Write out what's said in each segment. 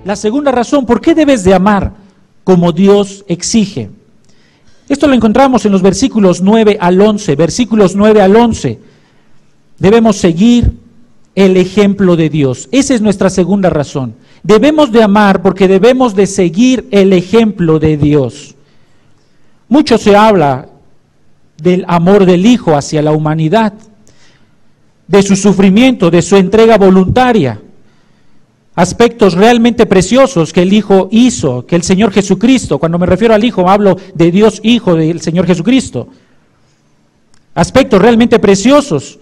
La segunda razón, ¿por qué debes de amar como Dios exige? Esto lo encontramos en los versículos 9 al 11. Versículos 9 al 11. Debemos seguir el ejemplo de Dios. Esa es nuestra segunda razón. Debemos de amar porque debemos de seguir el ejemplo de Dios. Mucho se habla del amor del Hijo hacia la humanidad, de su sufrimiento, de su entrega voluntaria. Aspectos realmente preciosos que el Hijo hizo, que el Señor Jesucristo, cuando me refiero al Hijo, hablo de Dios Hijo, del Señor Jesucristo. Aspectos realmente preciosos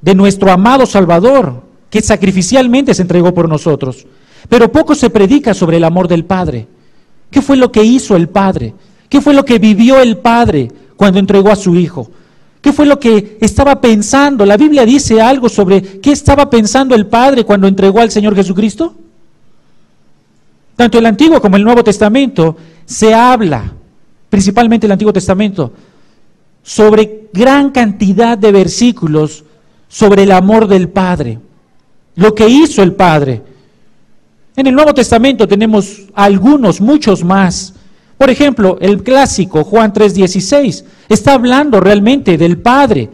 de nuestro amado Salvador, que sacrificialmente se entregó por nosotros. Pero poco se predica sobre el amor del Padre. ¿Qué fue lo que hizo el Padre? ¿Qué fue lo que vivió el Padre cuando entregó a su Hijo? ¿Qué fue lo que estaba pensando? La Biblia dice algo sobre qué estaba pensando el Padre cuando entregó al Señor Jesucristo. Tanto el Antiguo como el Nuevo Testamento se habla, principalmente el Antiguo Testamento, sobre gran cantidad de versículos sobre el amor del Padre, lo que hizo el Padre. En el Nuevo Testamento tenemos algunos, muchos más. Por ejemplo, el clásico Juan 3:16 está hablando realmente del Padre,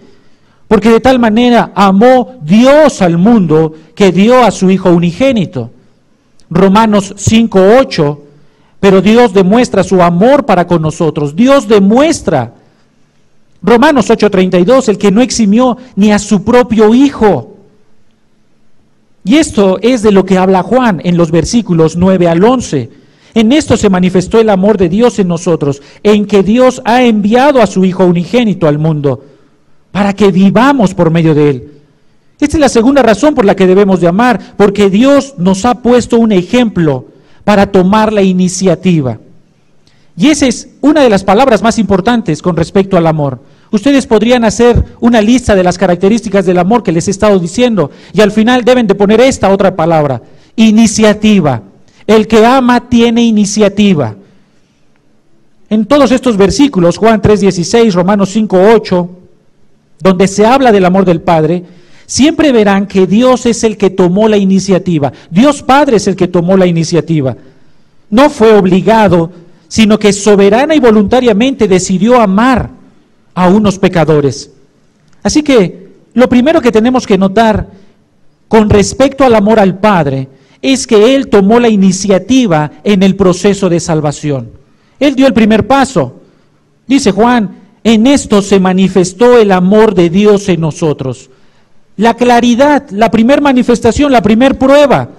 porque de tal manera amó Dios al mundo que dio a su Hijo unigénito. Romanos 5:8, pero Dios demuestra su amor para con nosotros. Dios demuestra. Romanos 8:32, el que no eximió ni a su propio Hijo. Y esto es de lo que habla Juan en los versículos 9 al 11. En esto se manifestó el amor de Dios en nosotros, en que Dios ha enviado a su Hijo unigénito al mundo, para que vivamos por medio de Él. Esta es la segunda razón por la que debemos de amar, porque Dios nos ha puesto un ejemplo para tomar la iniciativa. Y esa es una de las palabras más importantes con respecto al amor. Ustedes podrían hacer una lista de las características del amor que les he estado diciendo, y al final deben de poner esta otra palabra: iniciativa. El que ama tiene iniciativa. En todos estos versículos, Juan 3:16, Romanos 5:8, donde se habla del amor del Padre, siempre verán que Dios es el que tomó la iniciativa. Dios Padre es el que tomó la iniciativa. No fue obligado, sino que soberana y voluntariamente decidió amar a unos pecadores. Así que lo primero que tenemos que notar con respecto al amor al Padre es que Él tomó la iniciativa en el proceso de salvación. Él dio el primer paso. Dice Juan, en esto se manifestó el amor de Dios en nosotros. La claridad, la primera manifestación, la primera prueba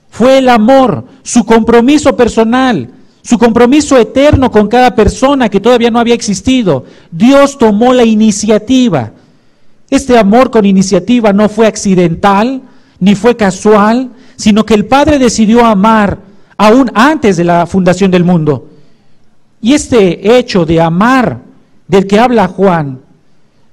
fue el amor, su compromiso personal, su compromiso eterno con cada persona que todavía no había existido. Dios tomó la iniciativa. Este amor con iniciativa no fue accidental, ni fue casual, sino que el Padre decidió amar aún antes de la fundación del mundo. Y este hecho de amar del que habla Juan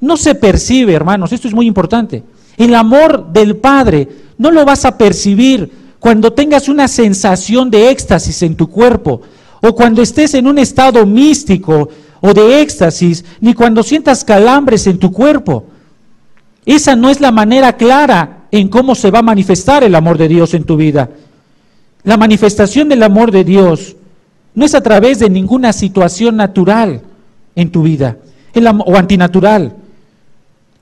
no se percibe, hermanos, esto es muy importante. El amor del Padre no lo vas a percibir cuando tengas una sensación de éxtasis en tu cuerpo, o cuando estés en un estado místico o de éxtasis, ni cuando sientas calambres en tu cuerpo. Esa no es la manera clara en cómo se va a manifestar el amor de Dios en tu vida. La manifestación del amor de Dios no es a través de ninguna situación natural en tu vida, o antinatural.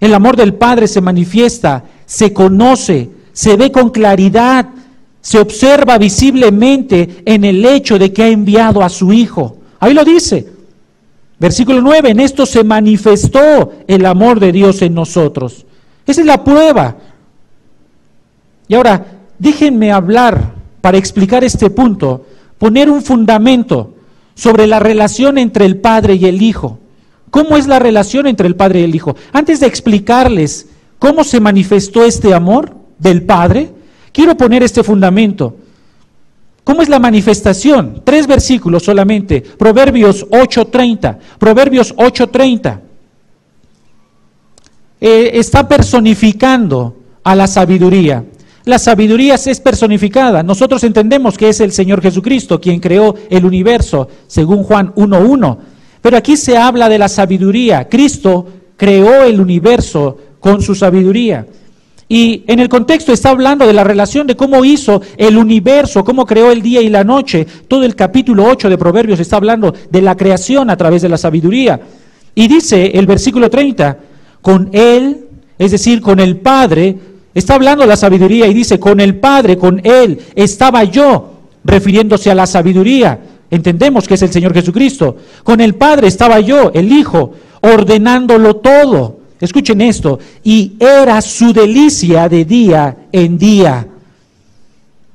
El amor del Padre se manifiesta, se conoce, se ve con claridad, se observa visiblemente en el hecho de que ha enviado a su Hijo. Ahí lo dice. Versículo 9, en esto se manifestó el amor de Dios en nosotros. Esa es la prueba. Y ahora, déjenme hablar para explicar este punto, poner un fundamento sobre la relación entre el Padre y el Hijo. ¿Cómo es la relación entre el Padre y el Hijo? Antes de explicarles cómo se manifestó este amor del Padre, quiero poner este fundamento. ¿Cómo es la manifestación? 3 versículos solamente. Proverbios 8:30. Proverbios 8:30. Está personificando a la sabiduría. La sabiduría es personificada. Nosotros entendemos que es el Señor Jesucristo quien creó el universo, según Juan 1:1. Pero aquí se habla de la sabiduría. Cristo creó el universo con su sabiduría. Y en el contexto está hablando de la relación de cómo hizo el universo, cómo creó el día y la noche. Todo el capítulo 8 de Proverbios está hablando de la creación a través de la sabiduría. Y dice el versículo 30, con Él, es decir, con el Padre, está hablando de la sabiduría y dice, con el Padre, con Él, estaba yo, refiriéndose a la sabiduría. Entendemos que es el Señor Jesucristo. Con el Padre estaba yo, el Hijo, ordenándolo todo. Escuchen esto, y era su delicia de día en día,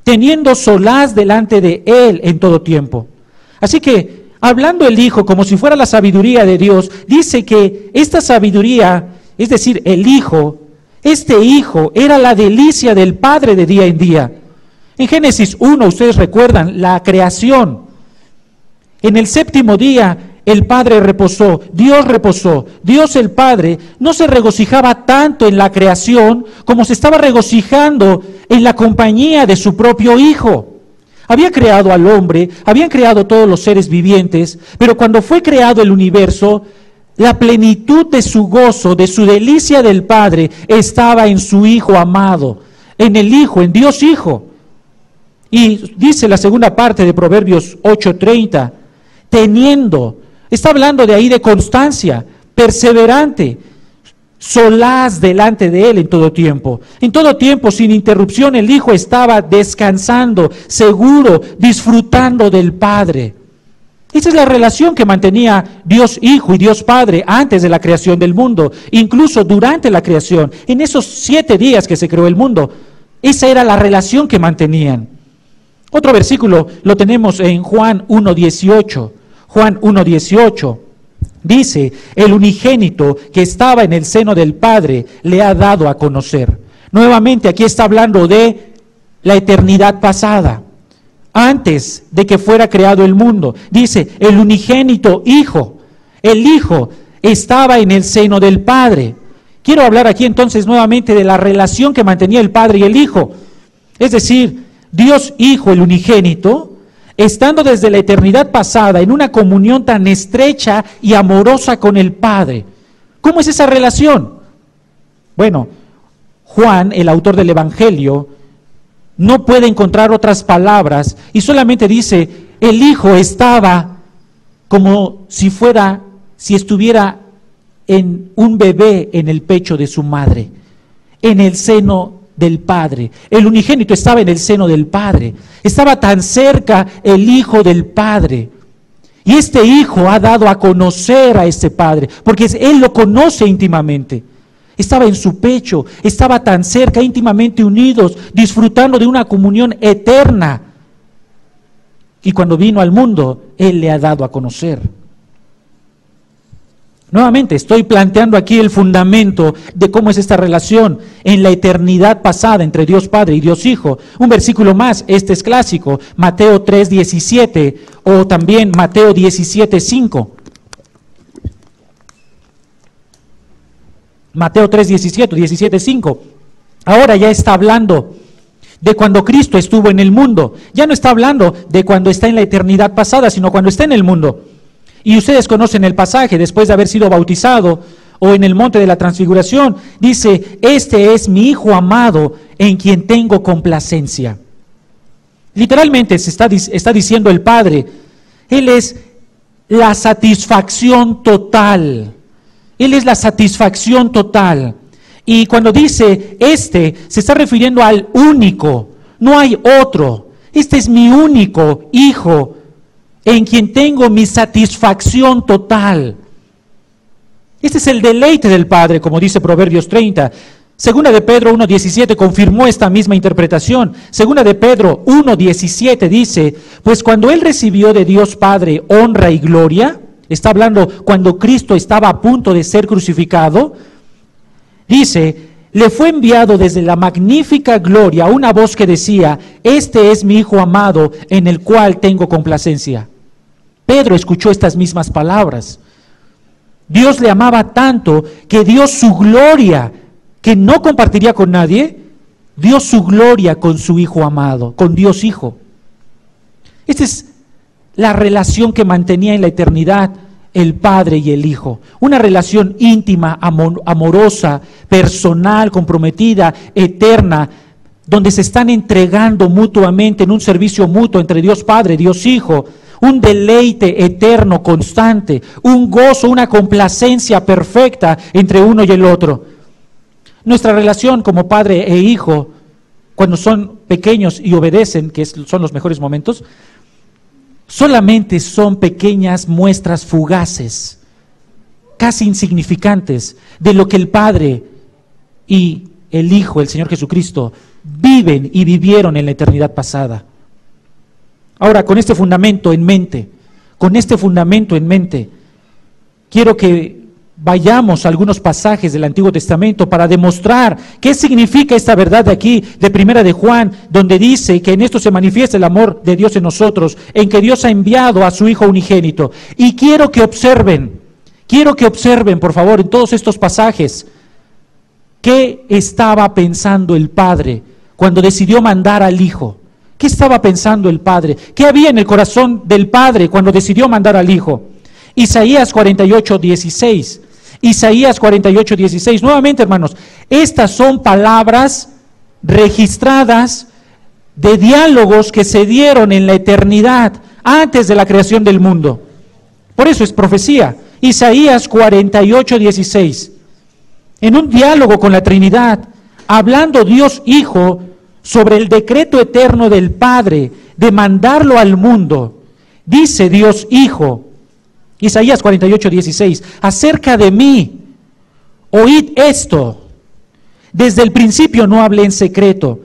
teniendo solaz delante de Él en todo tiempo. Así que, hablando el Hijo como si fuera la sabiduría de Dios, dice que esta sabiduría, es decir, el Hijo, este Hijo era la delicia del Padre de día en día. En Génesis 1, ustedes recuerdan, la creación. En el séptimo día, el Padre reposó, Dios el Padre no se regocijaba tanto en la creación como se estaba regocijando en la compañía de su propio Hijo. Había creado al hombre, habían creado todos los seres vivientes, pero cuando fue creado el universo, la plenitud de su gozo, de su delicia del Padre, estaba en su Hijo amado, en el Hijo, en Dios Hijo. Y dice la segunda parte de Proverbios 8:30, teniendo, está hablando de ahí de constancia, perseverante, solaz delante de Él en todo tiempo. En todo tiempo, sin interrupción, el Hijo estaba descansando, seguro, disfrutando del Padre. Esa es la relación que mantenía Dios Hijo y Dios Padre antes de la creación del mundo, incluso durante la creación, en esos 7 días que se creó el mundo. Esa era la relación que mantenían. Otro versículo lo tenemos en Juan 1:18. Juan 1:18 dice, el unigénito que estaba en el seno del Padre le ha dado a conocer. Nuevamente aquí está hablando de la eternidad pasada, antes de que fuera creado el mundo. Dice, el unigénito Hijo, el Hijo estaba en el seno del Padre. Quiero hablar aquí entonces nuevamente de la relación que mantenía el Padre y el Hijo. Es decir, Dios Hijo, el unigénito, estando desde la eternidad pasada en una comunión tan estrecha y amorosa con el Padre. ¿Cómo es esa relación? Bueno, Juan, el autor del Evangelio, no puede encontrar otras palabras y solamente dice, el Hijo estaba como si estuviera en un bebé en el pecho de su madre, en el seno del Padre. El unigénito estaba en el seno del Padre. Estaba tan cerca el Hijo del Padre. Y este Hijo ha dado a conocer a este Padre, porque Él lo conoce íntimamente. Estaba en su pecho, estaba tan cerca, íntimamente unidos, disfrutando de una comunión eterna. Y cuando vino al mundo, Él le ha dado a conocer. Nuevamente, estoy planteando aquí el fundamento de cómo es esta relación en la eternidad pasada entre Dios Padre y Dios Hijo. Un versículo más, este es clásico, Mateo 3:17 o también Mateo 17:5. Mateo 3:17, 17:5. Ahora ya está hablando de cuando Cristo estuvo en el mundo. Ya no está hablando de cuando está en la eternidad pasada, sino cuando está en el mundo. Y ustedes conocen el pasaje, después de haber sido bautizado o en el monte de la transfiguración, dice, este es mi Hijo amado en quien tengo complacencia. Literalmente se está diciendo el Padre, Él es la satisfacción total. Él es la satisfacción total. Y cuando dice se está refiriendo al único, no hay otro. Este es mi único Hijo en quien tengo mi satisfacción total. Este es el deleite del Padre, como dice Proverbios 30. Segunda de Pedro 1:17 confirmó esta misma interpretación. Segunda de Pedro 1:17 dice, pues cuando Él recibió de Dios Padre honra y gloria, está hablando cuando Cristo estaba a punto de ser crucificado, dice, le fue enviado desde la magnífica gloria una voz que decía, este es mi Hijo amado en el cual tengo complacencia. Pedro escuchó estas mismas palabras. Dios le amaba tanto que dio su gloria, que no compartiría con nadie, dio su gloria con su Hijo amado, con Dios Hijo. Esta es la relación que mantenía en la eternidad el Padre y el Hijo. Una relación íntima, amorosa, personal, comprometida, eterna, donde se están entregando mutuamente en un servicio mutuo entre Dios Padre, Dios Hijo, un deleite eterno, constante, un gozo, una complacencia perfecta entre uno y el otro. Nuestra relación como padre e hijo, cuando son pequeños y obedecen, que son los mejores momentos, solamente son pequeñas muestras fugaces, casi insignificantes, de lo que el Padre y el Hijo, el Señor Jesucristo, viven y vivieron en la eternidad pasada. Ahora, con este fundamento en mente, quiero que vayamos a algunos pasajes del Antiguo Testamento para demostrar qué significa esta verdad de aquí, de Primera de Juan, donde dice que en esto se manifiesta el amor de Dios en nosotros, en que Dios ha enviado a su Hijo unigénito. Y quiero que observen, por favor, en todos estos pasajes, qué estaba pensando el Padre cuando decidió mandar al Hijo. ¿Qué estaba pensando el Padre? ¿Qué había en el corazón del Padre cuando decidió mandar al Hijo? Isaías 48:16. Isaías 48:16. Nuevamente, hermanos, estas son palabras registradas de diálogos que se dieron en la eternidad, antes de la creación del mundo. Por eso es profecía. Isaías 48:16. En un diálogo con la Trinidad, hablando Dios Hijo sobre el decreto eterno del Padre de mandarlo al mundo, dice Dios Hijo, Isaías 48:16, acerca de mí, oíd esto, desde el principio no hablé en secreto,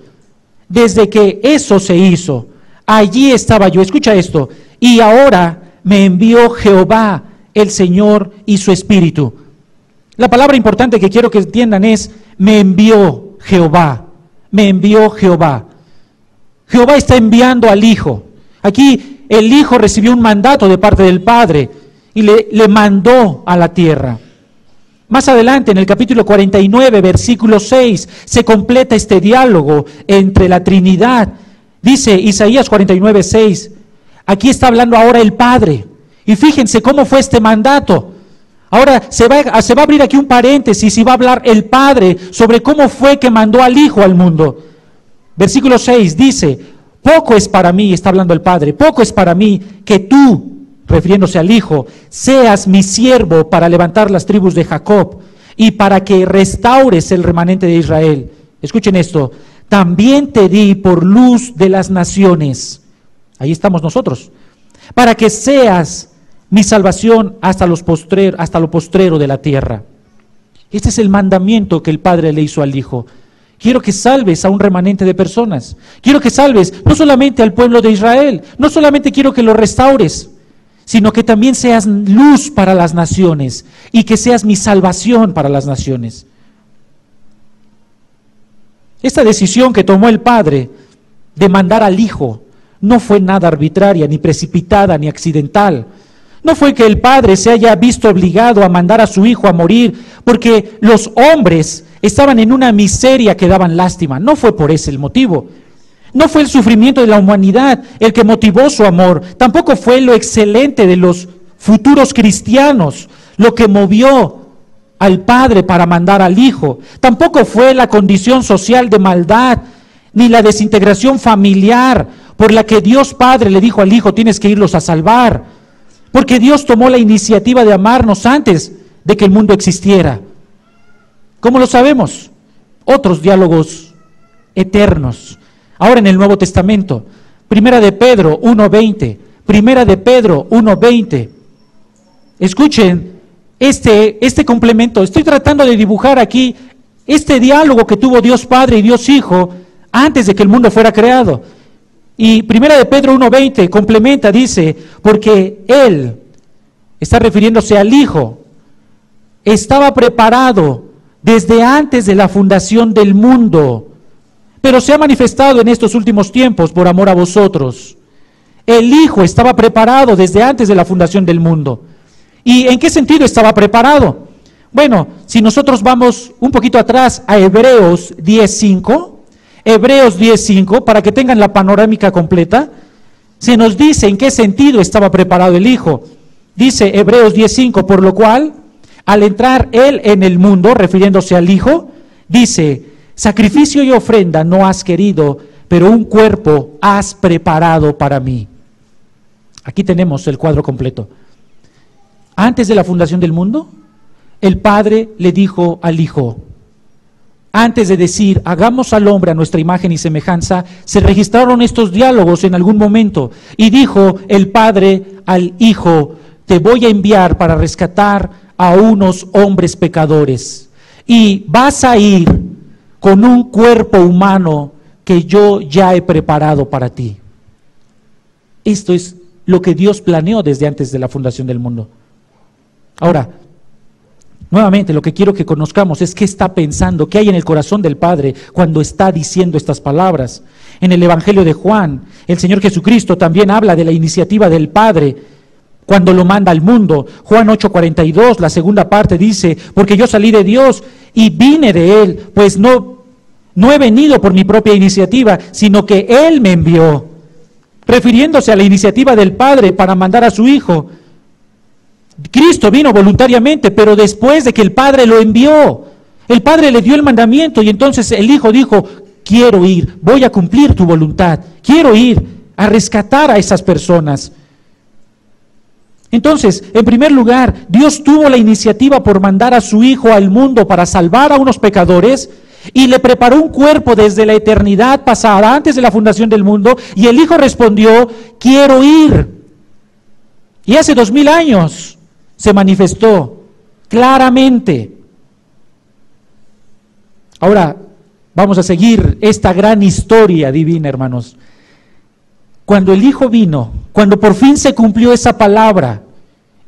desde que eso se hizo, allí estaba yo, escucha esto, y ahora me envió Jehová, el Señor y su Espíritu. La palabra importante que quiero que entiendan es, me envió Jehová, me envió Jehová. Jehová está enviando al Hijo. Aquí el Hijo recibió un mandato de parte del Padre, y le mandó a la tierra. Más adelante, en el capítulo 49, versículo 6, se completa este diálogo entre la Trinidad. Dice Isaías 49:6, aquí está hablando ahora el Padre. Y fíjense cómo fue este mandato. Ahora se va a abrir aquí un paréntesis y va a hablar el Padre sobre cómo fue que mandó al Hijo al mundo. Versículo 6 dice, poco es para mí, está hablando el Padre, poco es para mí que tú, refiriéndose al Hijo, seas mi siervo para levantar las tribus de Jacob y para que restaures el remanente de Israel. Escuchen esto, también te di por luz de las naciones, ahí estamos nosotros, para que seas mi salvación hasta lo postrero de la tierra. Este es el mandamiento que el Padre le hizo al Hijo. Quiero que salves a un remanente de personas, quiero que salves no solamente al pueblo de Israel, no solamente quiero que lo restaures, sino que también seas luz para las naciones y que seas mi salvación para las naciones. Esta decisión que tomó el Padre de mandar al Hijo no fue nada arbitraria, ni precipitada, ni accidental. No fue que el Padre se haya visto obligado a mandar a su Hijo a morir porque los hombres estaban en una miseria que daban lástima. No fue por ese el motivo. No fue el sufrimiento de la humanidad el que motivó su amor, tampoco fue lo excelente de los futuros cristianos lo que movió al Padre para mandar al Hijo, tampoco fue la condición social de maldad, ni la desintegración familiar por la que Dios Padre le dijo al Hijo, tienes que irlos a salvar, porque Dios tomó la iniciativa de amarnos antes de que el mundo existiera. ¿Cómo lo sabemos? Otros diálogos eternos. Ahora en el Nuevo Testamento, Primera de Pedro 1:20, Primera de Pedro 1:20. Escuchen este complemento. Estoy tratando de dibujar aquí este diálogo que tuvo Dios Padre y Dios Hijo antes de que el mundo fuera creado. Y Primera de Pedro 1:20 complementa, dice, porque Él, está refiriéndose al Hijo, estaba preparado desde antes de la fundación del mundo, pero se ha manifestado en estos últimos tiempos por amor a vosotros. El Hijo estaba preparado desde antes de la fundación del mundo. ¿Y en qué sentido estaba preparado? Bueno, si nosotros vamos un poquito atrás a Hebreos 10:5, para que tengan la panorámica completa, se nos dice en qué sentido estaba preparado el Hijo. Dice Hebreos 10:5, por lo cual, al entrar Él en el mundo, refiriéndose al Hijo, dice, sacrificio y ofrenda no has querido, pero un cuerpo has preparado para mí. Aquí tenemos el cuadro completo. Antes de la fundación del mundo, el Padre le dijo al Hijo, antes de decir, hagamos al hombre a nuestra imagen y semejanza, se registraron estos diálogos en algún momento, y dijo el Padre al Hijo, te voy a enviar para rescatar a unos hombres pecadores, y vas a ir con un cuerpo humano que yo ya he preparado para ti. Esto es lo que Dios planeó desde antes de la fundación del mundo. Ahora, nuevamente lo que quiero que conozcamos es qué está pensando, qué hay en el corazón del Padre cuando está diciendo estas palabras. En el Evangelio de Juan, el Señor Jesucristo también habla de la iniciativa del Padre cuando lo manda al mundo. Juan 8:42, la segunda parte dice, porque yo salí de Dios y vine de Él, pues no he venido por mi propia iniciativa, sino que Él me envió, refiriéndose a la iniciativa del Padre para mandar a su Hijo. Cristo vino voluntariamente, pero después de que el Padre lo envió. El Padre le dio el mandamiento y entonces el Hijo dijo, quiero ir, voy a cumplir tu voluntad, quiero ir a rescatar a esas personas. Entonces, en primer lugar, Dios tuvo la iniciativa por mandar a su Hijo al mundo para salvar a unos pecadores y le preparó un cuerpo desde la eternidad pasada, antes de la fundación del mundo, y el Hijo respondió, quiero ir. Y hace 2000 años se manifestó claramente. Ahora vamos a seguir esta gran historia divina, hermanos. Cuando el Hijo vino, cuando por fin se cumplió esa palabra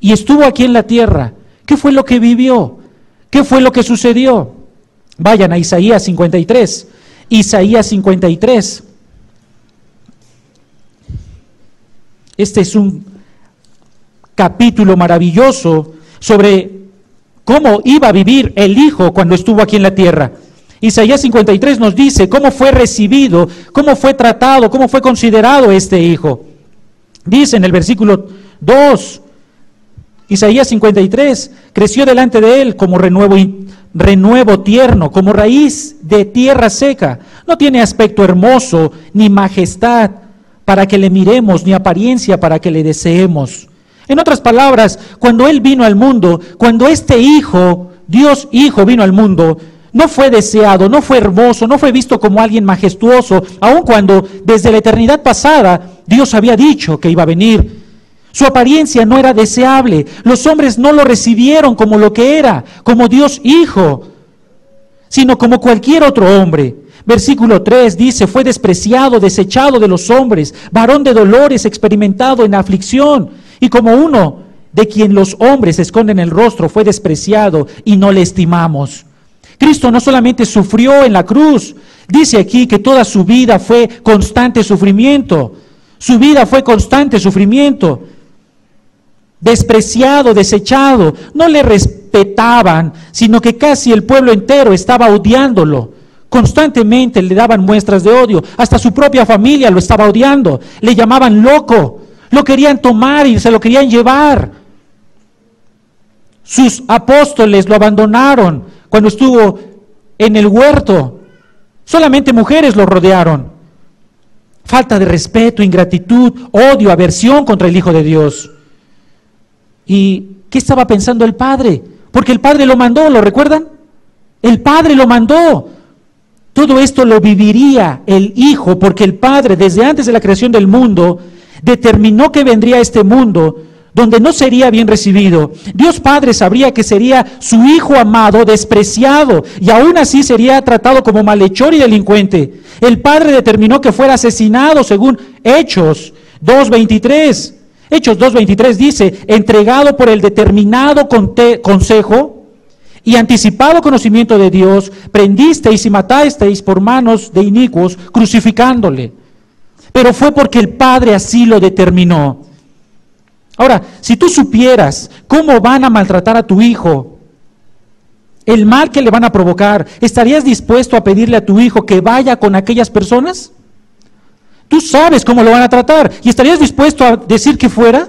y estuvo aquí en la tierra, ¿qué fue lo que vivió? ¿Qué fue lo que sucedió? Vayan a Isaías 53. Isaías 53. Este es un capítulo maravilloso sobre cómo iba a vivir el Hijo cuando estuvo aquí en la tierra. Isaías 53 nos dice cómo fue recibido, cómo fue tratado, cómo fue considerado este Hijo. Dice en el versículo 2, Isaías 53, creció delante de él como renuevo tierno, como raíz de tierra seca. No tiene aspecto hermoso, ni majestad para que le miremos, ni apariencia para que le deseemos. En otras palabras, cuando Él vino al mundo, cuando este Hijo, Dios Hijo vino al mundo, no fue deseado, no fue hermoso, no fue visto como alguien majestuoso, aun cuando desde la eternidad pasada Dios había dicho que iba a venir. Su apariencia no era deseable, los hombres no lo recibieron como lo que era, como Dios Hijo, sino como cualquier otro hombre. Versículo 3 dice, fue despreciado, desechado de los hombres, varón de dolores, experimentado en aflicción, y como uno de quien los hombres esconden el rostro, fue despreciado y no le estimamos. Cristo no solamente sufrió en la cruz, dice aquí que toda su vida fue constante sufrimiento. Su vida fue constante sufrimiento. Despreciado, desechado, no le respetaban, sino que casi el pueblo entero estaba odiándolo. Constantemente le daban muestras de odio, hasta su propia familia lo estaba odiando, le llamaban loco, lo querían tomar y se lo querían llevar. Sus apóstoles lo abandonaron cuando estuvo en el huerto, solamente mujeres lo rodearon. Falta de respeto, ingratitud, odio, aversión contra el Hijo de Dios. ¿Y qué estaba pensando el Padre? Porque el Padre lo mandó, ¿lo recuerdan? El Padre lo mandó. Todo esto lo viviría el Hijo, porque el Padre, desde antes de la creación del mundo, determinó que vendría a este mundo donde no sería bien recibido. Dios Padre sabría que sería su Hijo amado despreciado y aún así sería tratado como malhechor y delincuente. El Padre determinó que fuera asesinado según Hechos 2:23. Hechos 2:23 dice, entregado por el determinado consejo y anticipado conocimiento de Dios, prendisteis y matasteis por manos de inicuos, crucificándole. Pero fue porque el Padre así lo determinó. Ahora, si tú supieras cómo van a maltratar a tu hijo, el mal que le van a provocar, ¿estarías dispuesto a pedirle a tu hijo que vaya con aquellas personas? Tú sabes cómo lo van a tratar y ¿estarías dispuesto a decir que fuera?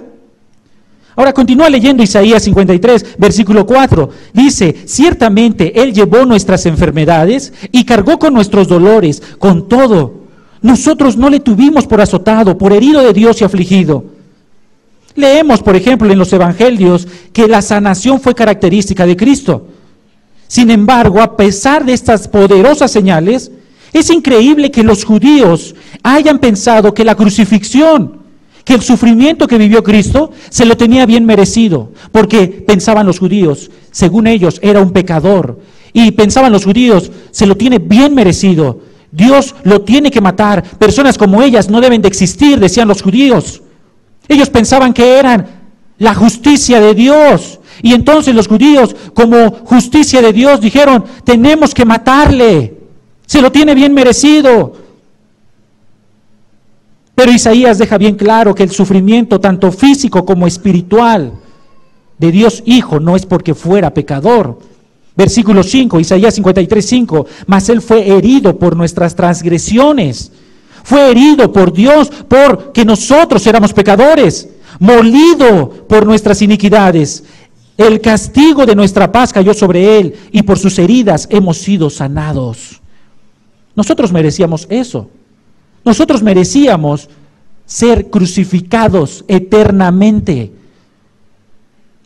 Ahora continúa leyendo Isaías 53, versículo 4. Dice, ciertamente Él llevó nuestras enfermedades y cargó con nuestros dolores. Con todo, nosotros no le tuvimos por azotado, por herido de Dios y afligido. Leemos, por ejemplo, en los evangelios que la sanación fue característica de Cristo. Sin embargo, a pesar de estas poderosas señales, es increíble que los judíos hayan pensado que la crucifixión, que el sufrimiento que vivió Cristo se lo tenía bien merecido, porque pensaban los judíos, según ellos era un pecador, y pensaban los judíos, se lo tiene bien merecido, Dios lo tiene que matar, personas como ellas no deben de existir, decían los judíos. Ellos pensaban que eran la justicia de Dios, y entonces los judíos, como justicia de Dios, dijeron, tenemos que matarle, se lo tiene bien merecido. Pero Isaías deja bien claro que el sufrimiento, tanto físico como espiritual, de Dios Hijo, no es porque fuera pecador. Versículo 5, Isaías 53, 5, mas Él fue herido por nuestras transgresiones, fue herido por Dios porque nosotros éramos pecadores, molido por nuestras iniquidades. El castigo de nuestra paz cayó sobre Él y por sus heridas hemos sido sanados. Nosotros merecíamos eso. Nosotros merecíamos ser crucificados eternamente.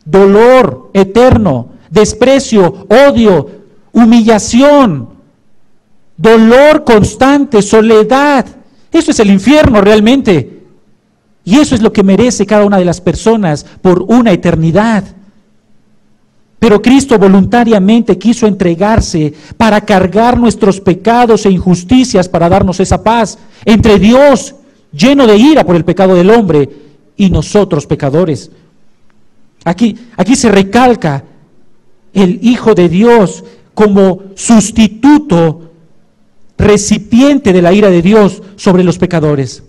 Dolor eterno, desprecio, odio, humillación, dolor constante, soledad. Eso es el infierno realmente. Y eso es lo que merece cada una de las personas por una eternidad. Pero Cristo voluntariamente quiso entregarse para cargar nuestros pecados e injusticias para darnos esa paz entre Dios, lleno de ira por el pecado del hombre, y nosotros pecadores. Aquí se recalca el Hijo de Dios como sustituto, recipiente de la ira de Dios sobre los pecadores.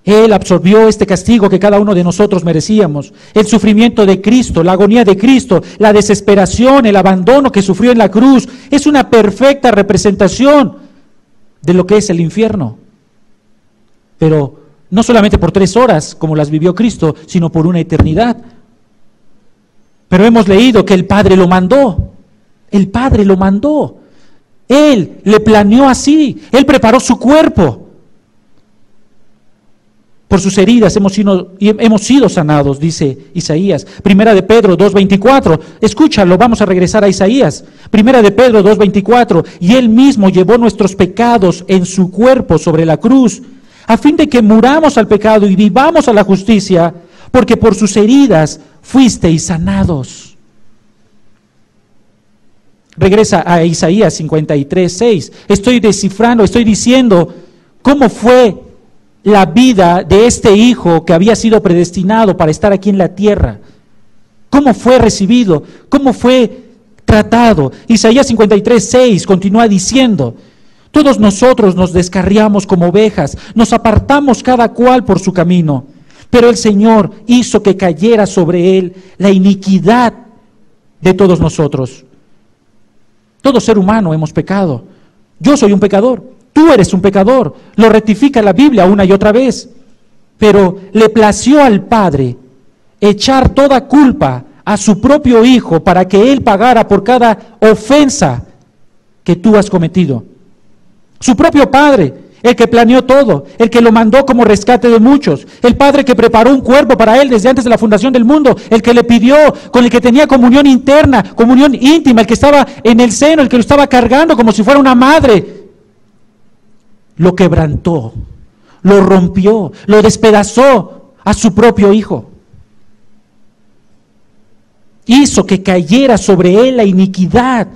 Él absorbió este castigo que cada uno de nosotros merecíamos. El sufrimiento de Cristo, la agonía de Cristo, la desesperación, el abandono que sufrió en la cruz, es una perfecta representación de lo que es el infierno. Pero no solamente por 3 horas, como las vivió Cristo, sino por una eternidad. Pero hemos leído que el Padre lo mandó. El Padre lo mandó. Él le planeó así. Él preparó su cuerpo. Por sus heridas hemos sido sanados, dice Isaías. Primera de Pedro 2:24. Escúchalo, vamos a regresar a Isaías. Primera de Pedro 2:24. Y Él mismo llevó nuestros pecados en su cuerpo sobre la cruz, a fin de que muramos al pecado y vivamos a la justicia, porque por sus heridas fuisteis sanados. Regresa a Isaías 53:6. Estoy diciendo cómo fue la vida de este hijo que había sido predestinado para estar aquí en la tierra. ¿Cómo fue recibido? ¿Cómo fue tratado? Isaías 53:6 continúa diciendo, todos nosotros nos descarriamos como ovejas, nos apartamos cada cual por su camino, pero el Señor hizo que cayera sobre él la iniquidad de todos nosotros. Todo ser humano hemos pecado. Yo soy un pecador. Tú eres un pecador, lo rectifica la Biblia una y otra vez, pero le plació al Padre echar toda culpa a su propio Hijo para que Él pagara por cada ofensa que tú has cometido. Su propio Padre, el que planeó todo, el que lo mandó como rescate de muchos, el Padre que preparó un cuerpo para Él desde antes de la fundación del mundo, el que le pidió, con el que tenía comunión interna, comunión íntima, el que estaba en el seno, el que lo estaba cargando como si fuera una madre. Lo quebrantó, lo rompió, lo despedazó a su propio Hijo. Hizo que cayera sobre él la iniquidad.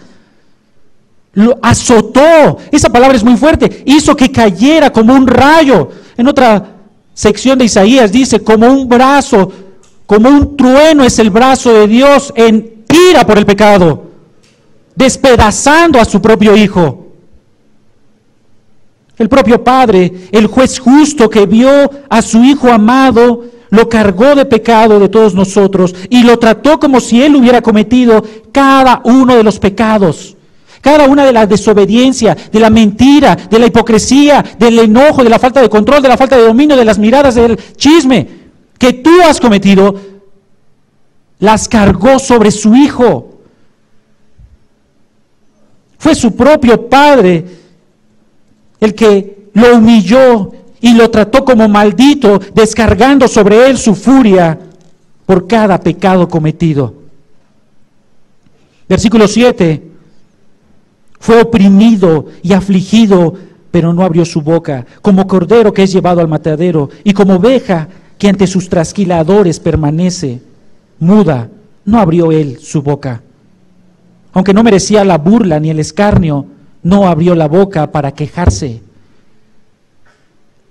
Lo azotó. Esa palabra es muy fuerte. Hizo que cayera como un rayo. En otra sección de Isaías dice, como un brazo, como un trueno es el brazo de Dios en ira por el pecado, despedazando a su propio Hijo. El propio Padre, el juez justo que vio a su Hijo amado, lo cargó de pecado de todos nosotros y lo trató como si Él hubiera cometido cada uno de los pecados, cada una de la desobediencia, de la mentira, de la hipocresía, del enojo, de la falta de control, de la falta de dominio, de las miradas, del chisme. que tú has cometido, las cargó sobre su Hijo. Fue su propio Padre el que lo humilló y lo trató como maldito, descargando sobre él su furia por cada pecado cometido. Versículo 7. Fue oprimido y afligido, pero no abrió su boca, como cordero que es llevado al matadero, y como oveja que ante sus trasquiladores permanece muda, no abrió él su boca. Aunque no merecía la burla ni el escarnio, no abrió la boca para quejarse.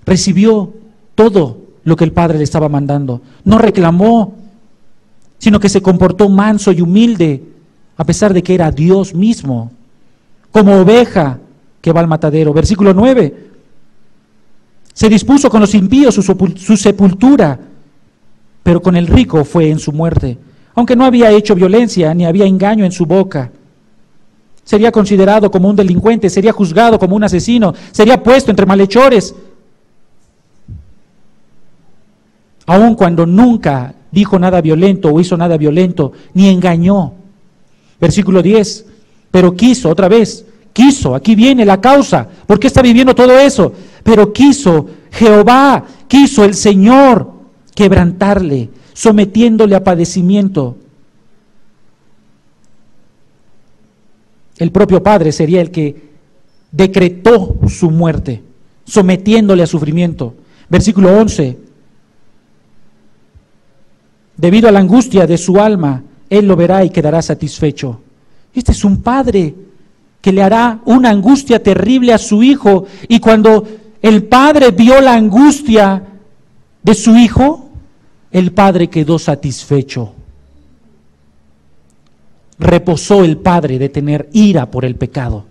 Recibió todo lo que el Padre le estaba mandando. No reclamó, sino que se comportó manso y humilde, a pesar de que era Dios mismo, como oveja que va al matadero. Versículo 9. Se dispuso con los impíos su sepultura, pero con el rico fue en su muerte. Aunque no había hecho violencia, ni había engaño en su boca. Sería considerado como un delincuente, sería juzgado como un asesino, sería puesto entre malhechores. Aun cuando nunca dijo nada violento o hizo nada violento, ni engañó. Versículo 10. Pero quiso, otra vez, quiso, aquí viene la causa. ¿Por qué está viviendo todo eso? Pero quiso Jehová, quiso el Señor quebrantarle, sometiéndole a padecimiento. El propio Padre sería el que decretó su muerte, sometiéndole a sufrimiento. Versículo 11. Debido a la angustia de su alma, Él lo verá y quedará satisfecho. Este es un padre que le hará una angustia terrible a su hijo, y cuando el padre vio la angustia de su hijo, el padre quedó satisfecho. Reposó el padre de tener ira por el pecado.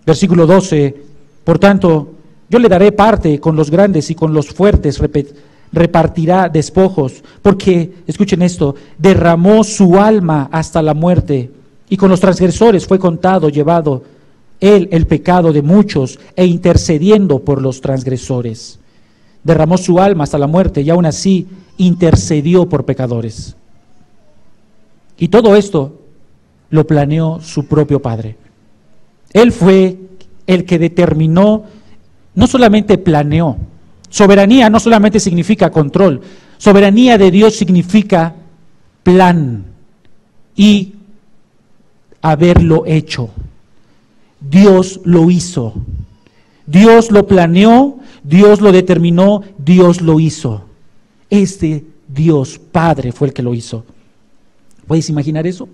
Versículo 12. Por tanto, yo le daré parte con los grandes y con los fuertes repartirá despojos, porque, escuchen esto, derramó su alma hasta la muerte, y con los transgresores fue contado, llevado él el pecado de muchos, e intercediendo por los transgresores. Derramó su alma hasta la muerte, y aún así intercedió por pecadores. Y todo esto lo planeó su propio Padre. Él fue el que determinó, no solamente planeó. Soberanía no solamente significa control, soberanía de Dios significa plan y haberlo hecho. Dios lo hizo, Dios lo planeó, Dios lo determinó, Dios lo hizo. Este Dios Padre fue el que lo hizo. ¿Puedes imaginar eso?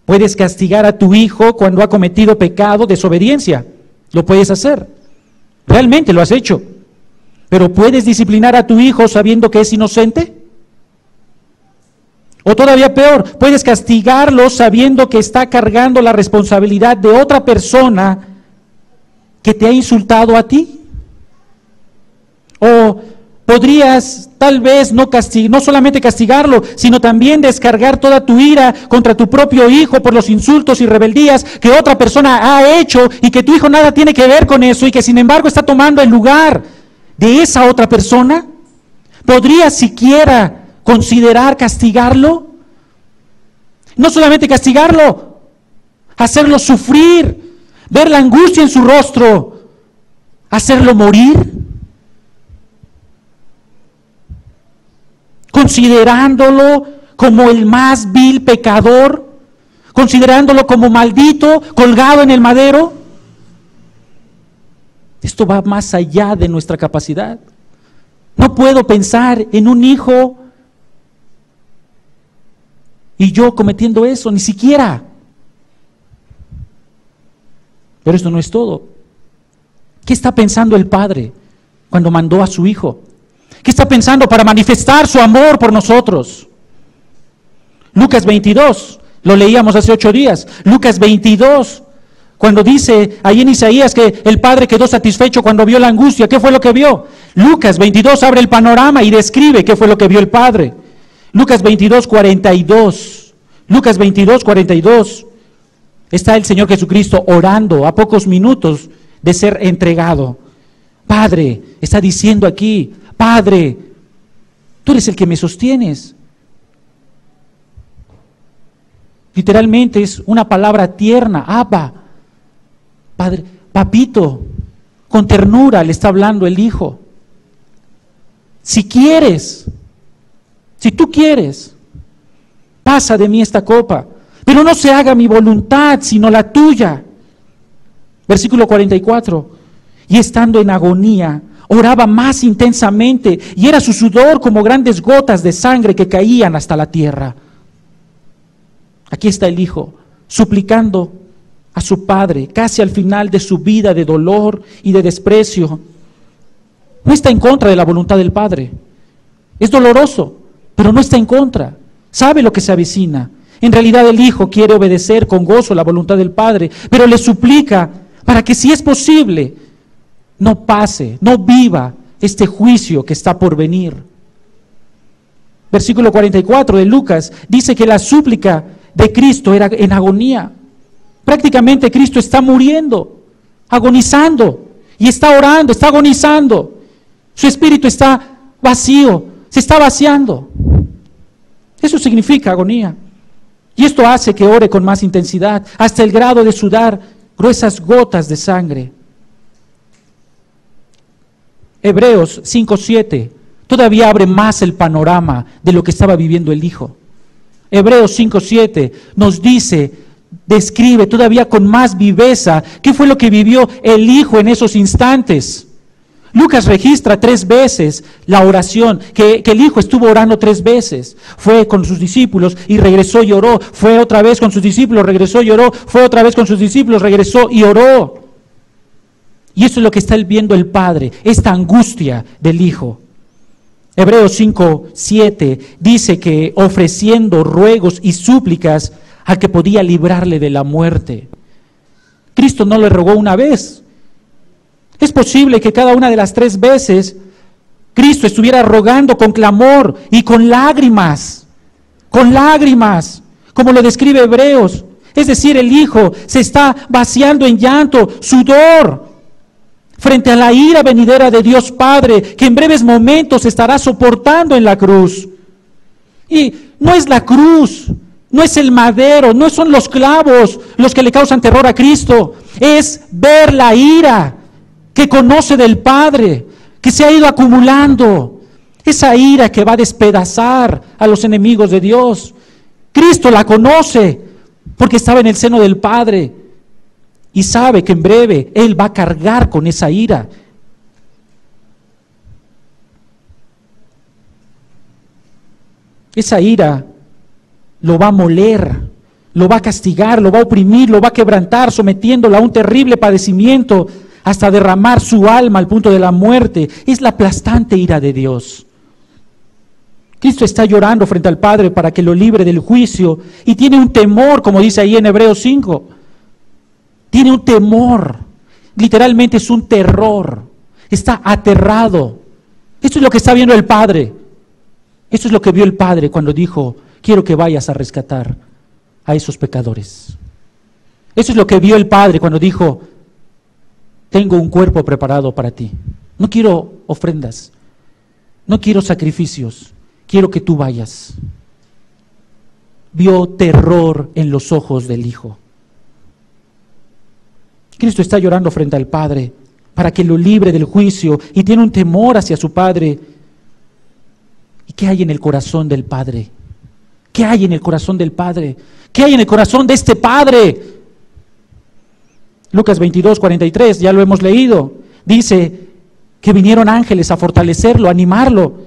Puedes castigar a tu hijo cuando ha cometido pecado, desobediencia, lo puedes hacer. Realmente lo has hecho, pero ¿puedes disciplinar a tu hijo sabiendo que es inocente? O todavía peor, ¿puedes castigarlo sabiendo que está cargando la responsabilidad de otra persona que te ha insultado a ti? O podrías tal vez no solamente castigarlo, sino también descargar toda tu ira contra tu propio hijo por los insultos y rebeldías que otra persona ha hecho, y que tu hijo nada tiene que ver con eso, y que sin embargo está tomando el lugar de esa otra persona. ¿Podrías siquiera considerar castigarlo? No solamente castigarlo, hacerlo sufrir, ver la angustia en su rostro, hacerlo morir. Considerándolo como el más vil pecador, considerándolo como maldito, colgado en el madero. Esto va más allá de nuestra capacidad. No puedo pensar en un hijo y yo cometiendo eso, ni siquiera. Pero esto no es todo. ¿Qué está pensando el Padre cuando mandó a su Hijo? ¿Qué está pensando para manifestar su amor por nosotros? Lucas 22, lo leíamos hace 8 días. Lucas 22, cuando dice ahí en Isaías que el Padre quedó satisfecho cuando vio la angustia, ¿qué fue lo que vio? Lucas 22 abre el panorama y describe qué fue lo que vio el Padre. Lucas 22, 42. Lucas 22, 42. Está el Señor Jesucristo orando a pocos minutos de ser entregado. Padre, está diciendo aquí, Padre, tú eres el que me sostienes. Literalmente es una palabra tierna, Abba, Padre, papito, con ternura le está hablando el Hijo. Si quieres, si tú quieres, pasa de mí esta copa, pero no se haga mi voluntad, sino la tuya. Versículo 44, y estando en agonía, oraba más intensamente, y era su sudor como grandes gotas de sangre que caían hasta la tierra. Aquí está el Hijo, suplicando a su Padre, casi al final de su vida de dolor y de desprecio. No está en contra de la voluntad del Padre. Es doloroso, pero no está en contra. Sabe lo que se avecina. En realidad el Hijo quiere obedecer con gozo la voluntad del Padre, pero le suplica para que, si es posible, no pase, no viva este juicio que está por venir. Versículo 44 de Lucas dice que la súplica de Cristo era en agonía. Prácticamente Cristo está muriendo, agonizando, y está orando, está agonizando. Su espíritu está vacío, se está vaciando. Eso significa agonía. Y esto hace que ore con más intensidad, hasta el grado de sudar gruesas gotas de sangre. Hebreos 5:7 todavía abre más el panorama de lo que estaba viviendo el Hijo. Hebreos 5:7 nos dice, describe todavía con más viveza qué fue lo que vivió el Hijo en esos instantes. Lucas registra 3 veces la oración, que el Hijo estuvo orando 3 veces. Fue con sus discípulos y regresó y oró. Fue otra vez con sus discípulos, regresó y oró. Fue otra vez con sus discípulos, regresó y oró. Y eso es lo que está viendo el Padre, esta angustia del Hijo. Hebreos 5:7 dice que ofreciendo ruegos y súplicas al que podía librarle de la muerte. Cristo no le rogó una vez. Es posible que cada una de las 3 veces Cristo estuviera rogando con clamor y con lágrimas, como lo describe Hebreos. Es decir, el Hijo se está vaciando en llanto, sudor, frente a la ira venidera de Dios Padre, que en breves momentos estará soportando en la cruz. Y no es la cruz, no es el madero, no son los clavos los que le causan terror a Cristo, es ver la ira que conoce del Padre, que se ha ido acumulando, esa ira que va a despedazar a los enemigos de Dios. Cristo la conoce porque estaba en el seno del Padre y sabe que en breve Él va a cargar con esa ira. Esa ira lo va a moler, lo va a castigar, lo va a oprimir, lo va a quebrantar, sometiéndolo a un terrible padecimiento hasta derramar su alma al punto de la muerte. Es la aplastante ira de Dios. Cristo está llorando frente al Padre para que lo libre del juicio y tiene un temor, como dice ahí en Hebreos 5. Tiene un temor, literalmente es un terror, está aterrado. Esto es lo que está viendo el Padre. Esto es lo que vio el Padre cuando dijo, quiero que vayas a rescatar a esos pecadores. Eso es lo que vio el Padre cuando dijo, tengo un cuerpo preparado para ti. No quiero ofrendas, no quiero sacrificios, quiero que tú vayas. Vio terror en los ojos del Hijo. Cristo está llorando frente al Padre para que lo libre del juicio y tiene un temor hacia su Padre. ¿Y qué hay en el corazón del Padre? ¿Qué hay en el corazón del Padre? ¿Qué hay en el corazón de este Padre? Lucas 22:43, ya lo hemos leído, dice que vinieron ángeles a fortalecerlo, a animarlo.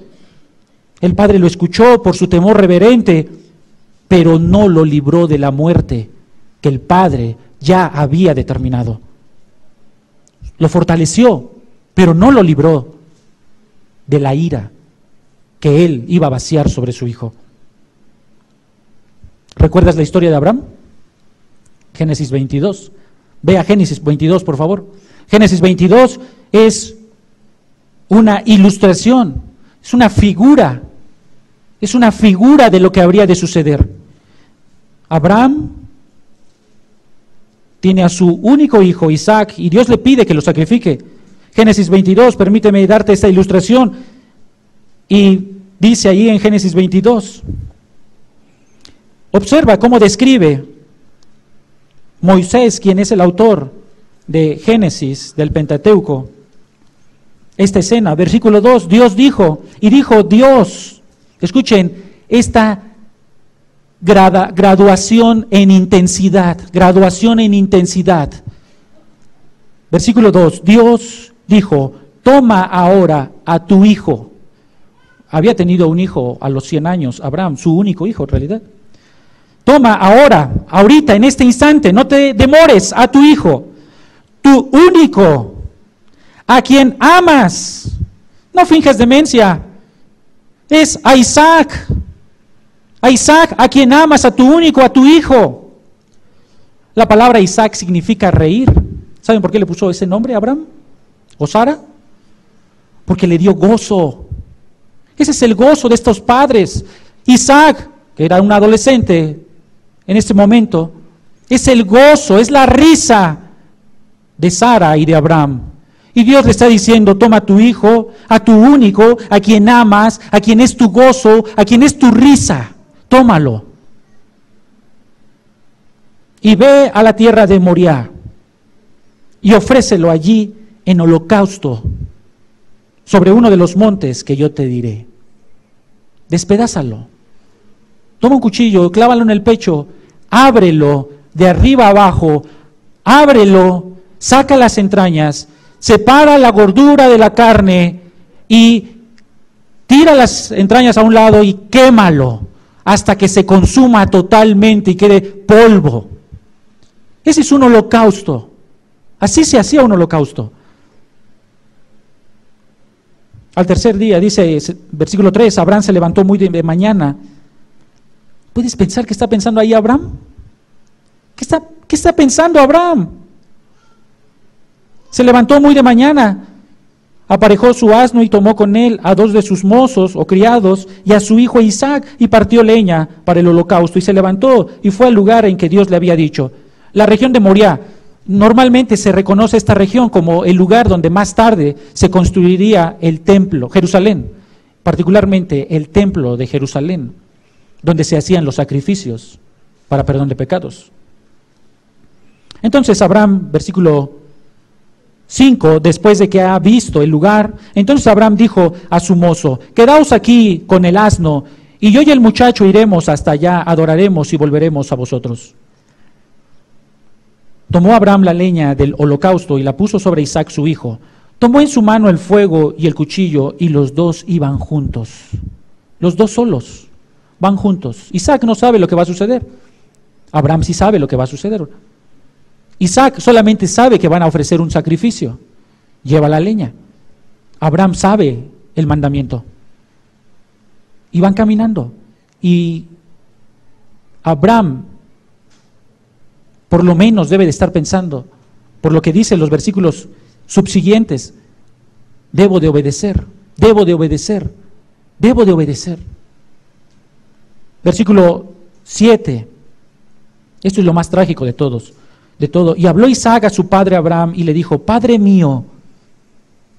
El Padre lo escuchó por su temor reverente, pero no lo libró de la muerte que el Padre ya había determinado. Lo fortaleció, pero no lo libró de la ira que Él iba a vaciar sobre su Hijo. ¿Recuerdas la historia de Abraham? Génesis 22. Ve a Génesis 22, por favor. Génesis 22 es una ilustración, es una figura de lo que habría de suceder. Abraham tiene a su único hijo, Isaac, y Dios le pide que lo sacrifique. Génesis 22, permíteme darte esta ilustración. Y dice ahí en Génesis 22, observa cómo describe Moisés, quien es el autor de Génesis, del Pentateuco, esta escena. Versículo 2, Dios dijo, y dijo Dios, escuchen, esta graduación en intensidad, Versículo 2, Dios dijo, toma ahora a tu hijo. Había tenido un hijo a los 100 años, Abraham, su único hijo en realidad. Toma ahora, ahorita, en este instante, no te demores, a tu hijo, tu único, a quien amas. No finjas demencia, es a Isaac, a quien amas, a tu único, a tu hijo. La palabra Isaac significa reír. ¿Saben por qué le puso ese nombre a Abraham o Sara? Porque le dio gozo. Ese es el gozo de estos padres. Isaac, que era un adolescente en este momento, es el gozo, es la risa de Sara y de Abraham. Y Dios le está diciendo, toma a tu hijo, a tu único, a quien amas, a quien es tu gozo, a quien es tu risa, tómalo. Y ve a la tierra de Moriah y ofrécelo allí en holocausto sobre uno de los montes que yo te diré. Despedázalo. Toma un cuchillo, clávalo en el pecho, ábrelo de arriba abajo, ábrelo, saca las entrañas, separa la gordura de la carne y tira las entrañas a un lado y quémalo hasta que se consuma totalmente y quede polvo. Ese es un holocausto. Así se hacía un holocausto. Al tercer día, dice versículo 3, Abraham se levantó muy de mañana. ¿Puedes pensar qué está pensando ahí Abraham? ¿Qué está pensando Abraham? Se levantó muy de mañana, aparejó su asno y tomó con él a 2 de sus mozos o criados y a su hijo Isaac y partió leña para el holocausto y se levantó y fue al lugar en que Dios le había dicho. La región de Moriah, normalmente se reconoce esta región como el lugar donde más tarde se construiría el templo, Jerusalén, particularmente el templo de Jerusalén, donde se hacían los sacrificios para perdón de pecados. Entonces Abraham, versículo 5, después de que ha visto el lugar, entonces Abraham dijo a su mozo, quedaos aquí con el asno, y yo y el muchacho iremos hasta allá, adoraremos y volveremos a vosotros. Tomó Abraham la leña del holocausto y la puso sobre Isaac su hijo. Tomó en su mano el fuego y el cuchillo y los dos iban juntos. Los dos solos van juntos. Isaac no sabe lo que va a suceder. Abraham sí sabe lo que va a suceder. Isaac solamente sabe que van a ofrecer un sacrificio. Lleva la leña. Abraham sabe el mandamiento. Y van caminando. Y Abraham por lo menos debe de estar pensando, por lo que dicen los versículos subsiguientes, debo de obedecer, debo de obedecer, debo de obedecer. Versículo 7, esto es lo más trágico de todo. Y habló Isaac a su padre Abraham y le dijo, Padre mío.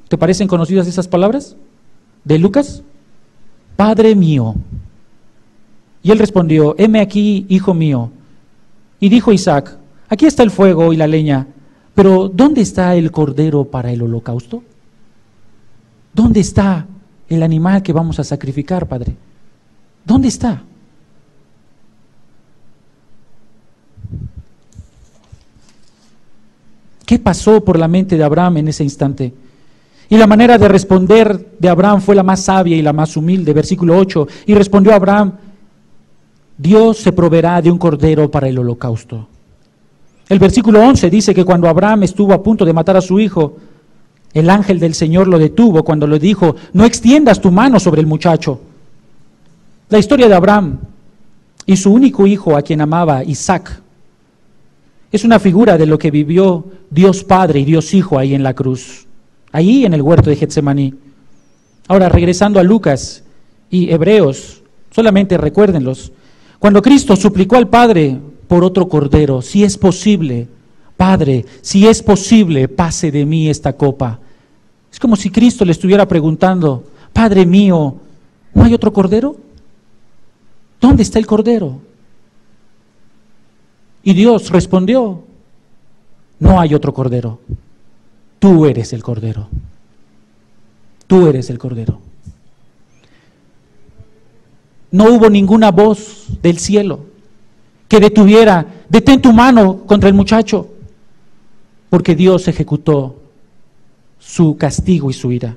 ¿Te parecen conocidas esas palabras de Lucas? Padre mío. Y él respondió, heme aquí, hijo mío. Y dijo Isaac, aquí está el fuego y la leña, pero ¿dónde está el cordero para el holocausto? ¿Dónde está el animal que vamos a sacrificar, Padre? ¿Dónde está? ¿Qué pasó por la mente de Abraham en ese instante? Y la manera de responder de Abraham fue la más sabia y la más humilde. Versículo 8, y respondió Abraham, Dios se proveerá de un cordero para el holocausto. El versículo 11 dice que cuando Abraham estuvo a punto de matar a su hijo, el ángel del Señor lo detuvo cuando le dijo, no extiendas tu mano sobre el muchacho. La historia de Abraham y su único hijo a quien amaba, Isaac, es una figura de lo que vivió Dios Padre y Dios Hijo ahí en la cruz, ahí en el huerto de Getsemaní. Ahora, regresando a Lucas y Hebreos, solamente recuérdenlos, cuando Cristo suplicó al Padre por otro cordero, si es posible, Padre, si es posible, pase de mí esta copa. Es como si Cristo le estuviera preguntando: Padre mío, ¿no hay otro cordero? ¿Dónde está el cordero? Y Dios respondió: no hay otro cordero. Tú eres el cordero. Tú eres el cordero. No hubo ninguna voz del cielo que detuviera: detén tu mano contra el muchacho, porque Dios ejecutó su castigo y su ira.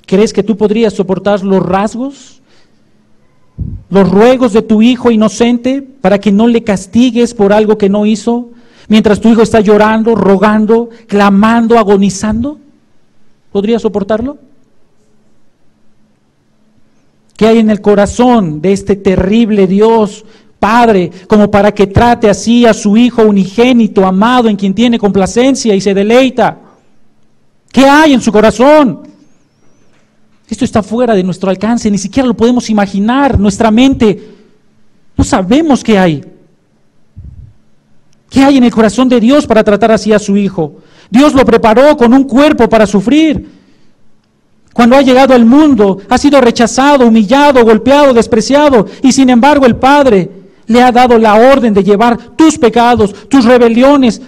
¿Crees que tú podrías soportar los rasgos, los ruegos de tu hijo inocente para que no le castigues por algo que no hizo, mientras tu hijo está llorando, rogando, clamando, agonizando? ¿Podrías soportarlo? ¿Qué hay en el corazón de este terrible Dios Padre como para que trate así a su Hijo unigénito, amado, en quien tiene complacencia y se deleita? ¿Qué hay en su corazón? Esto está fuera de nuestro alcance, ni siquiera lo podemos imaginar. Nuestra mente, no sabemos qué hay. ¿Qué hay en el corazón de Dios para tratar así a su Hijo? Dios lo preparó con un cuerpo para sufrir. Cuando ha llegado al mundo, ha sido rechazado, humillado, golpeado, despreciado, y sin embargo el Padre le ha dado la orden de llevar tus pecados, tus rebeliones.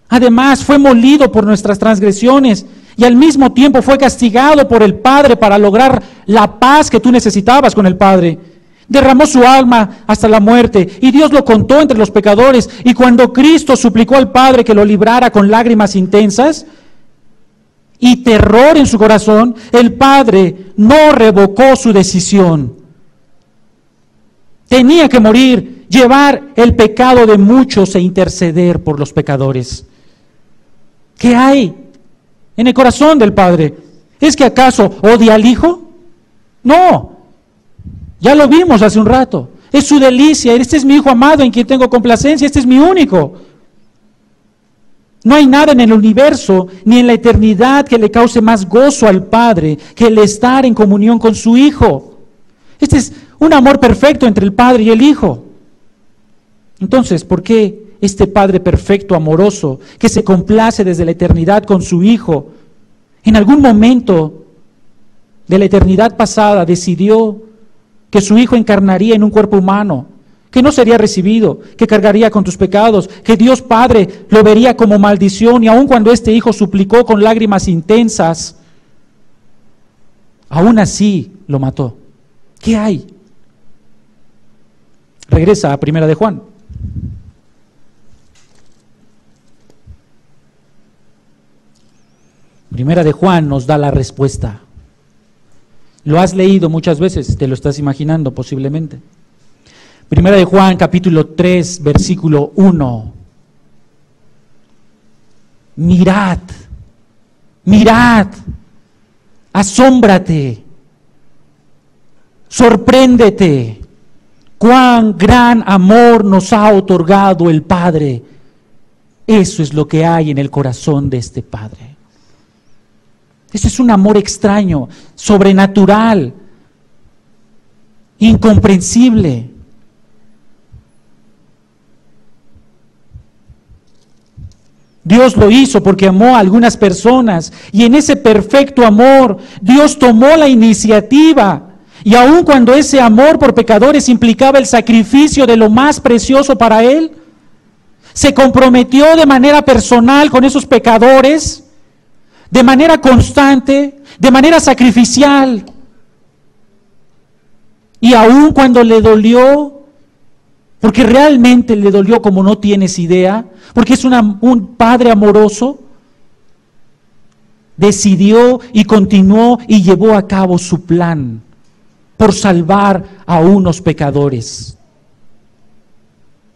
Además, fue molido por nuestras transgresiones y al mismo tiempo fue castigado por el Padre para lograr la paz que tú necesitabas con el Padre. Derramó su alma hasta la muerte y Dios lo contó entre los pecadores. Y cuando Cristo suplicó al Padre que lo librara con lágrimas intensas y terror en su corazón, el Padre no revocó su decisión. Tenía que morir, llevar el pecado de muchos e interceder por los pecadores. ¿Qué hay en el corazón del Padre? ¿Es que acaso odia al Hijo? No, ya lo vimos hace un rato. Es su delicia: este es mi Hijo amado en quien tengo complacencia, este es mi único. No hay nada en el universo ni en la eternidad que le cause más gozo al Padre que el estar en comunión con su Hijo. Este es un amor perfecto entre el Padre y el Hijo. Entonces, ¿por qué este Padre perfecto, amoroso, que se complace desde la eternidad con su Hijo, en algún momento de la eternidad pasada decidió que su Hijo encarnaría en un cuerpo humano, que no sería recibido, que cargaría con tus pecados, que Dios Padre lo vería como maldición, y aun cuando este Hijo suplicó con lágrimas intensas, aún así lo mató? ¿Qué hay? Regresa a Primera de Juan. Primera de Juan nos da la respuesta. Lo has leído muchas veces, te lo estás imaginando posiblemente. Primera de Juan, capítulo 3, versículo 1. Mirad, mirad, asómbrate, sorpréndete, cuán gran amor nos ha otorgado el Padre. Eso es lo que hay en el corazón de este Padre. Ese es un amor extraño, sobrenatural, incomprensible. Dios lo hizo porque amó a algunas personas, y en ese perfecto amor Dios tomó la iniciativa. Y aun cuando ese amor por pecadores implicaba el sacrificio de lo más precioso para Él, se comprometió de manera personal con esos pecadores, de manera constante, de manera sacrificial. Y aun cuando le dolió, porque realmente le dolió como no tienes idea, porque es un Padre amoroso, decidió y continuó y llevó a cabo su plan por salvar a unos pecadores.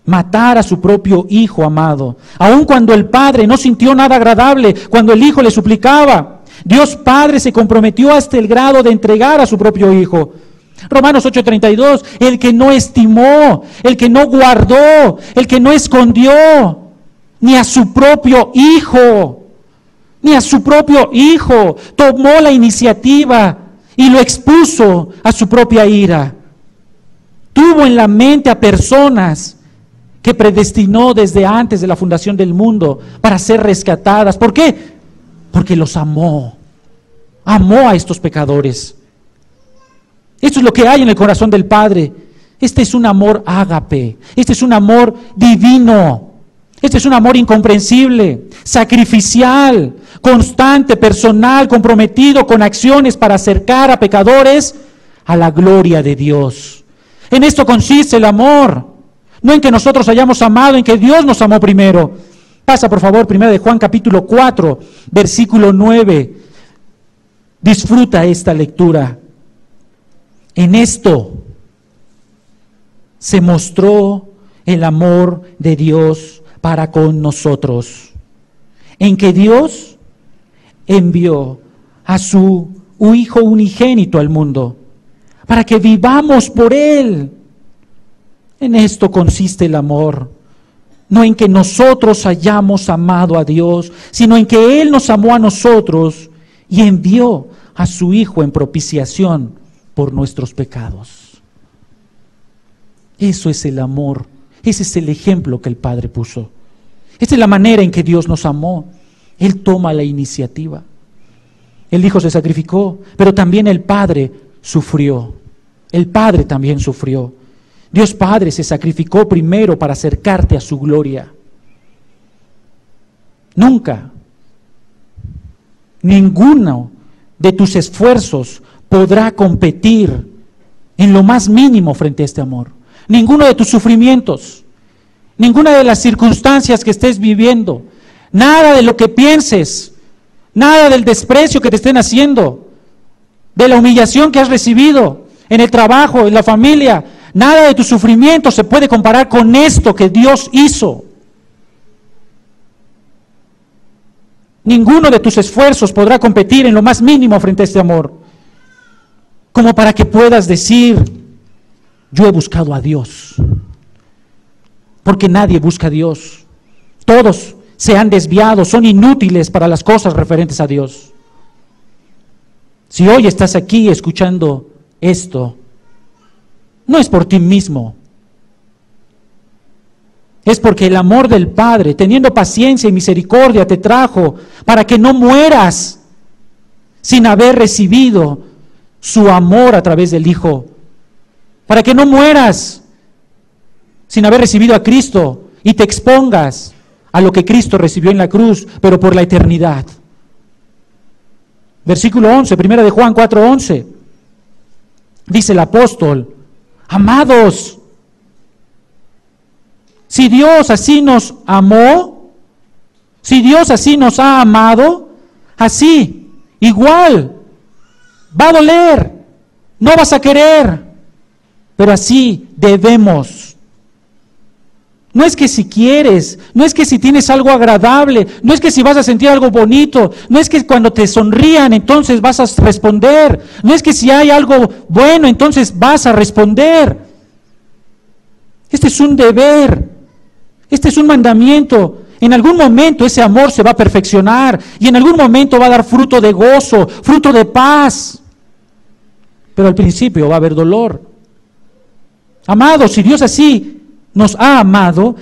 Matar a su propio Hijo amado, aun cuando el Padre no sintió nada agradable cuando el Hijo le suplicaba. Dios Padre se comprometió hasta el grado de entregar a su propio Hijo. Romanos 8:32, el que no estimó, el que no guardó, el que no escondió, ni a su propio Hijo, ni a su propio Hijo, tomó la iniciativa y lo expuso a su propia ira. Tuvo en la mente a personas que predestinó desde antes de la fundación del mundo para ser rescatadas. ¿Por qué? Porque los amó. Amó a estos pecadores. Esto es lo que hay en el corazón del Padre. Este es un amor ágape. Este es un amor divino. Este es un amor incomprensible, sacrificial, constante, personal, comprometido con acciones para acercar a pecadores a la gloria de Dios. En esto consiste el amor. No en que nosotros hayamos amado, en que Dios nos amó primero. Pasa por favor, 1 Juan capítulo 4, versículo 9. Disfruta esta lectura. En esto se mostró el amor de Dios para con nosotros, en que Dios envió a su Hijo unigénito al mundo, para que vivamos por Él. En esto consiste el amor, no en que nosotros hayamos amado a Dios, sino en que Él nos amó a nosotros y envió a su Hijo en propiciación por nuestros pecados. Eso es el amor. Ese es el ejemplo que el Padre puso. Esta es la manera en que Dios nos amó. Él toma la iniciativa. El Hijo se sacrificó, pero también el Padre sufrió. El Padre también sufrió. Dios Padre se sacrificó primero para acercarte a su gloria. Nunca, ninguno de tus esfuerzos podrá competir en lo más mínimo frente a este amor. Ninguno de tus sufrimientos, ninguna de las circunstancias que estés viviendo, nada de lo que pienses, nada del desprecio que te estén haciendo, de la humillación que has recibido en el trabajo, en la familia, nada de tus sufrimientos se puede comparar con esto que Dios hizo. Ninguno de tus esfuerzos podrá competir en lo más mínimo frente a este amor, como para que puedas decir: yo he buscado a Dios, porque nadie busca a Dios. Todos se han desviado, son inútiles para las cosas referentes a Dios. Si hoy estás aquí escuchando esto, no es por ti mismo, es porque el amor del Padre, teniendo paciencia y misericordia, te trajo para que no mueras sin haber recibido su amor a través del Hijo. Para que no mueras sin haber recibido a Cristo y te expongas a lo que Cristo recibió en la cruz, pero por la eternidad. Versículo 11, 1 Juan 4:11. Dice el apóstol: amados, si Dios así nos amó, si Dios así nos ha amado, así, igual, va a doler, no vas a querer. Pero así debemos. No es que si quieres, no es que si tienes algo agradable, no es que si vas a sentir algo bonito, no es que cuando te sonrían entonces vas a responder, no es que si hay algo bueno entonces vas a responder. Este es un deber, este es un mandamiento. En algún momento ese amor se va a perfeccionar y en algún momento va a dar fruto de gozo, fruto de paz. Pero al principio va a haber dolor. Amados, si Dios así nos ha amado,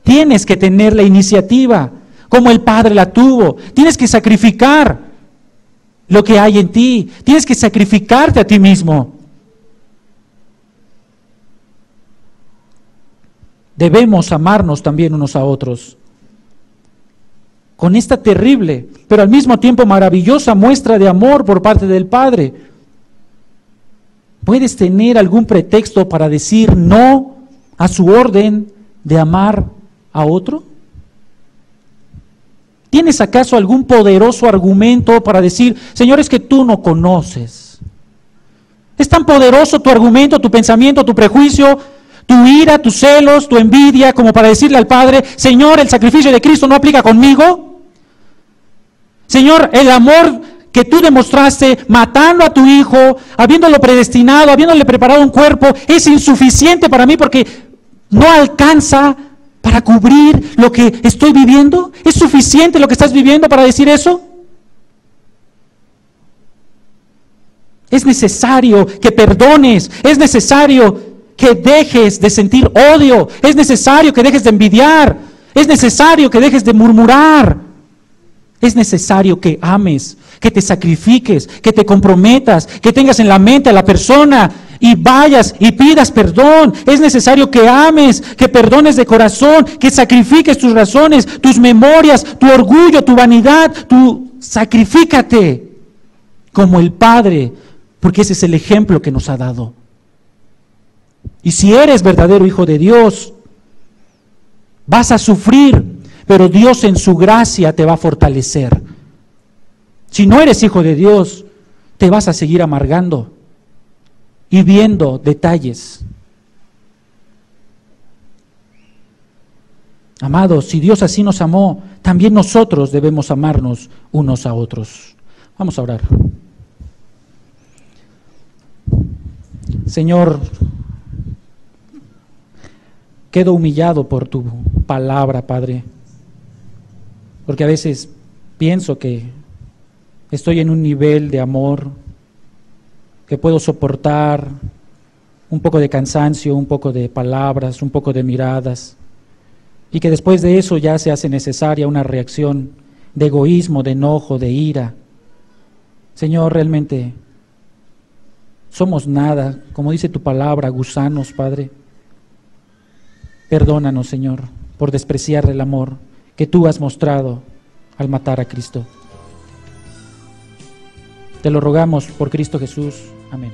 tienes que tener la iniciativa, como el Padre la tuvo. Tienes que sacrificar lo que hay en ti, tienes que sacrificarte a ti mismo. Debemos amarnos también unos a otros. Con esta terrible, pero al mismo tiempo maravillosa muestra de amor por parte del Padre, ¿puedes tener algún pretexto para decir no a su orden de amar a otro? ¿Tienes acaso algún poderoso argumento para decir: Señor, es que tú no conoces? ¿Es tan poderoso tu argumento, tu pensamiento, tu prejuicio, tu ira, tus celos, tu envidia, como para decirle al Padre: Señor, el sacrificio de Cristo no aplica conmigo? Señor, el amor que tú demostraste matando a tu hijo, habiéndolo predestinado, habiéndole preparado un cuerpo, es insuficiente para mí porque no alcanza para cubrir lo que estoy viviendo. ¿Es suficiente lo que estás viviendo para decir eso? Es necesario que perdones, es necesario que dejes de sentir odio, es necesario que dejes de envidiar, es necesario que dejes de murmurar, es necesario que ames, que te sacrifiques, que te comprometas, que tengas en la mente a la persona y vayas y pidas perdón. Es necesario que ames, que perdones de corazón, que sacrifiques tus razones, tus memorias, tu orgullo, tu vanidad, sacrifícate como el Padre, porque ese es el ejemplo que nos ha dado. Y si eres verdadero hijo de Dios, vas a sufrir, pero Dios en su gracia te va a fortalecer. Si no eres hijo de Dios, te vas a seguir amargando y viendo detalles. Amados, si Dios así nos amó, también nosotros debemos amarnos unos a otros. Vamos a orar. Señor, quedo humillado por tu palabra, Padre, porque a veces pienso que estoy en un nivel de amor que puedo soportar un poco de cansancio, un poco de palabras, un poco de miradas, y que después de eso ya se hace necesaria una reacción de egoísmo, de enojo, de ira. Señor, realmente somos nada, como dice tu palabra, gusanos, Padre. Perdónanos, Señor, por despreciar el amor que tú has mostrado al matar a Cristo. Te lo rogamos por Cristo Jesús. Amén.